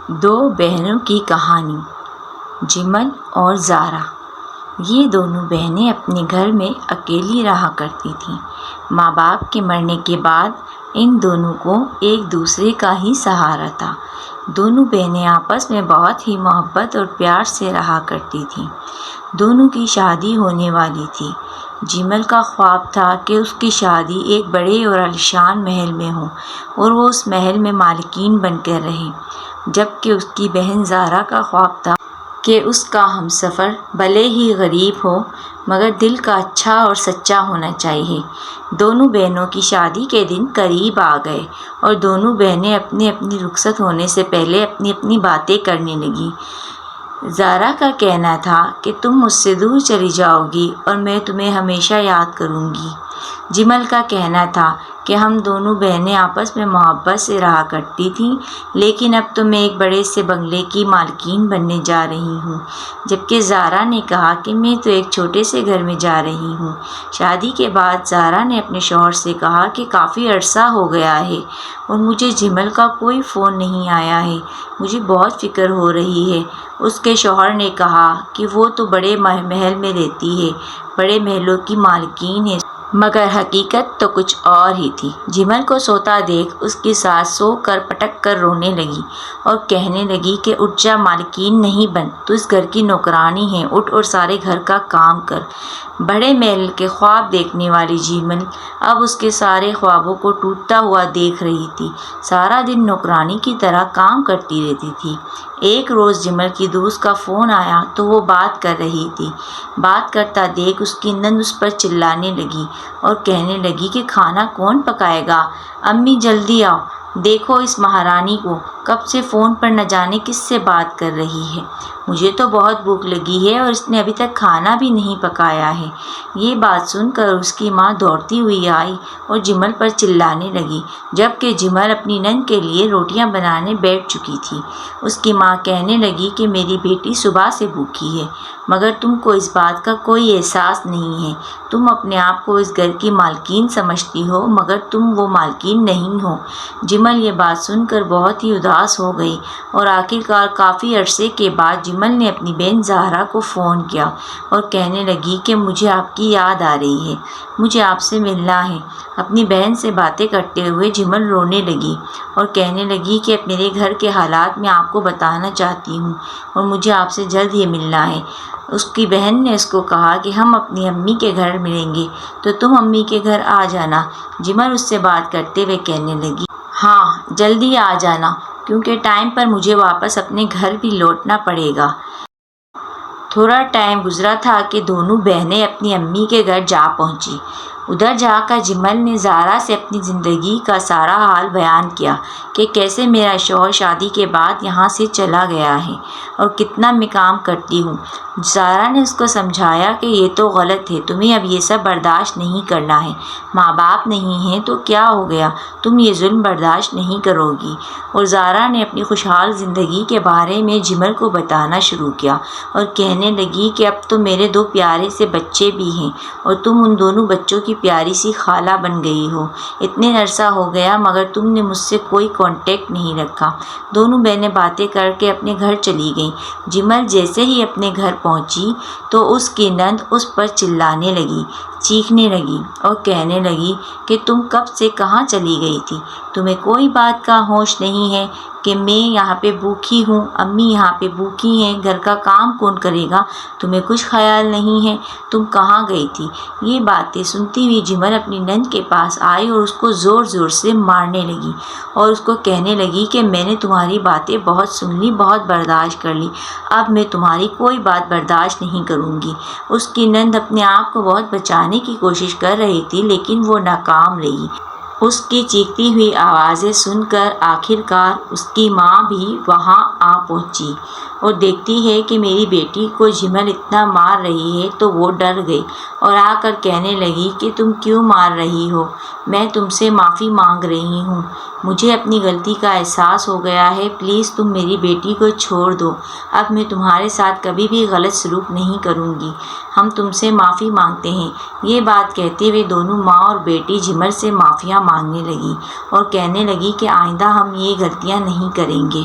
دو بہنوں کی کہانی، جمل اور زارا۔ یہ دونوں بہنیں اپنے گھر میں اکیلی رہا کرتی تھیں۔ ماں باپ کے مرنے کے بعد ان دونوں کو ایک دوسرے کا ہی سہارا تھا۔ دونوں بہنیں آپس میں بہت ہی محبت اور پیار سے رہا کرتی تھیں۔ دونوں کی شادی ہونے والی تھی۔ جمل کا خواب تھا کہ اس کی شادی ایک بڑے اور عالیشان محل میں ہو اور وہ اس محل میں مالکین بن کر رہے، جبکہ اس کی بہن زارا کا خواب تھا کہ اس کا ہمسفر بھلے ہی غریب ہو مگر دل کا اچھا اور سچا ہونا چاہیے۔ دونوں بہنوں کی شادی کے دن قریب آ گئے اور دونوں بہنیں اپنی اپنی رخصت ہونے سے پہلے اپنی اپنی باتیں کرنے لگیں۔ زارا کا کہنا تھا کہ تم مجھ سے دور چلی جاؤ گی اور میں تمہیں ہمیشہ یاد کروں گی۔ جمل کا کہنا تھا کہ ہم دونوں بہنیں آپس میں محبت سے رہا کرتی تھیں، لیکن اب تو میں ایک بڑے سے بنگلے کی مالکین بننے جا رہی ہوں، جبکہ زارا نے کہا کہ میں تو ایک چھوٹے سے گھر میں جا رہی ہوں۔ شادی کے بعد زارا نے اپنے شوہر سے کہا کہ کافی عرصہ ہو گیا ہے اور مجھے جمل کا کوئی فون نہیں آیا ہے، مجھے بہت فکر ہو رہی ہے۔ اس کے شوہر نے کہا کہ وہ تو بڑے محل میں رہتی ہے، بڑے محلوں کی مالکین ہے، مگر حقیقت تو کچھ اور ہی تھی۔ جمل کو سوتا دیکھ اس کی ساس سو کر پٹک کر رونے لگی اور کہنے لگی کہ اٹھ جا، مالکین نہیں بن، تو اس گھر کی نوکرانی ہے، اٹھ اور سارے گھر کا کام کر۔ بڑے محل کے خواب دیکھنے والی جمل اب اس کے سارے خوابوں کو ٹوٹتا ہوا دیکھ رہی تھی۔ سارا دن نوکرانی کی طرح کام کرتی رہتی تھی۔ ایک روز جمل کی دوست کا فون آیا تو وہ بات کر رہی تھی۔ بات کرتا دیکھ اس کی نند اس پر چلانے لگی اور کہنے لگی کہ کھانا کون پکائے گا؟ امی جلدی آؤ، دیکھو اس مہارانی کو، کب سے فون پر نہ جانے کس سے بات کر رہی ہے۔ مجھے تو بہت بھوک لگی ہے اور اس نے ابھی تک کھانا بھی نہیں پکایا ہے۔ یہ بات سن کر اس کی ماں دوڑتی ہوئی آئی اور جمل پر چلانے لگی، جبکہ جمل اپنی نند کے لیے روٹیاں بنانے بیٹھ چکی تھی۔ اس کی ماں کہنے لگی کہ میری بیٹی صبح سے بھوکی ہے، مگر تم کو اس بات کا کوئی احساس نہیں ہے۔ تم اپنے آپ کو اس گھر کی مالکین سمجھتی ہو مگر تم وہ مالکین نہیں ہو۔ جمل یہ بات سن کر بہت ہی اداس ہو گئی اور آخرکار کافی عرصے کے بعد جمل نے اپنی بہن زارا کو فون کیا اور کہنے لگی کہ مجھے آپ کی یاد آ رہی ہے، مجھے آپ سے ملنا ہے۔ اپنی بہن سے باتیں کرتے ہوئے جمل رونے لگی اور کہنے لگی کہ میرے گھر کے حالات میں آپ کو بتانا چاہتی ہوں اور مجھے آپ سے جلد ہی ملنا ہے۔ اس کی بہن نے اس کو کہا کہ ہم اپنی امی کے گھر ملیں گے تو تم امی کے گھر آ جانا۔ جمل اس سے بات کرتے ہوئے کہنے لگی، ہاں جلدی آ جانا، کیونکہ ٹائم پر مجھے واپس اپنے گھر بھی لوٹنا پڑے گا۔ تھوڑا ٹائم گزرا تھا کہ دونوں بہنیں اپنی امی کے گھر جا پہنچی۔ ادھر جا کر جمل نے زارا سے اپنی زندگی کا سارا حال بیان کیا کہ کیسے میرا شوہر شادی کے بعد یہاں سے چلا گیا ہے اور کتنا میں کام کرتی ہوں۔ زارا نے اس کو سمجھایا کہ یہ تو غلط ہے، تمہیں اب یہ سب برداشت نہیں کرنا ہے، ماں باپ نہیں ہیں تو کیا ہو گیا، تم یہ ظلم برداشت نہیں کرو گی۔ اور زارا نے اپنی خوشحال زندگی کے بارے میں جمل کو بتانا شروع کیا اور کہنے لگی کہ اب تو میرے دو پیارے سے بچے بھی ہیں اور تم ان دونوں بچوں کی پیاری سی خالہ بن گئی ہو۔ اتنے عرصہ ہو گیا مگر تم نے مجھ سے کوئی کانٹیکٹ نہیں رکھا۔ دونوں بہنیں باتیں کر کے اپنے گھر چلی گئیں۔ جمل جیسے ہی اپنے گھر پہنچی تو اس کی نند اس پر چلانے لگی، چیخنے لگی اور کہنے لگی کہ تم کب سے کہاں چلی گئی تھی؟ تمہیں کوئی بات کا ہوش نہیں ہے کہ میں یہاں پہ بھوکی ہوں، امی یہاں پہ بھوکی ہیں، گھر کا کام کون کرے گا؟ تمہیں کچھ خیال نہیں ہے، تم کہاں گئی تھی؟ یہ باتیں سنتی ہوئی جمل اپنی نند کے پاس آئی اور اس کو زور زور سے مارنے لگی اور اس کو کہنے لگی کہ میں نے تمہاری باتیں بہت سن لی، بہت برداشت کر لی، اب میں تمہاری کوئی بات برداشت نہیں کروں گی۔ اس کی نند اپنے آپ کو بہت بچانے کی کوشش کر رہی تھی لیکن وہ ناکام رہی۔ اس کی چیختی ہوئی آوازیں سن کر آخرکار اس کی ماں بھی وہاں آ پہنچی اور دیکھتی ہے کہ میری بیٹی کو جمل اتنا مار رہی ہے تو وہ ڈر گئی اور آ کر کہنے لگی کہ تم کیوں مار رہی ہو؟ میں تم سے معافی مانگ رہی ہوں، مجھے اپنی غلطی کا احساس ہو گیا ہے، پلیز تم میری بیٹی کو چھوڑ دو، اب میں تمہارے ساتھ کبھی بھی غلط سلوک نہیں کروں گی، ہم تم سے معافی مانگتے ہیں۔ یہ بات کہتے ہوئے دونوں ماں اور بیٹی جمل سے معافیاں مانگنے لگی اور کہنے لگی کہ آئندہ ہم یہ غلطیاں نہیں کریں گے۔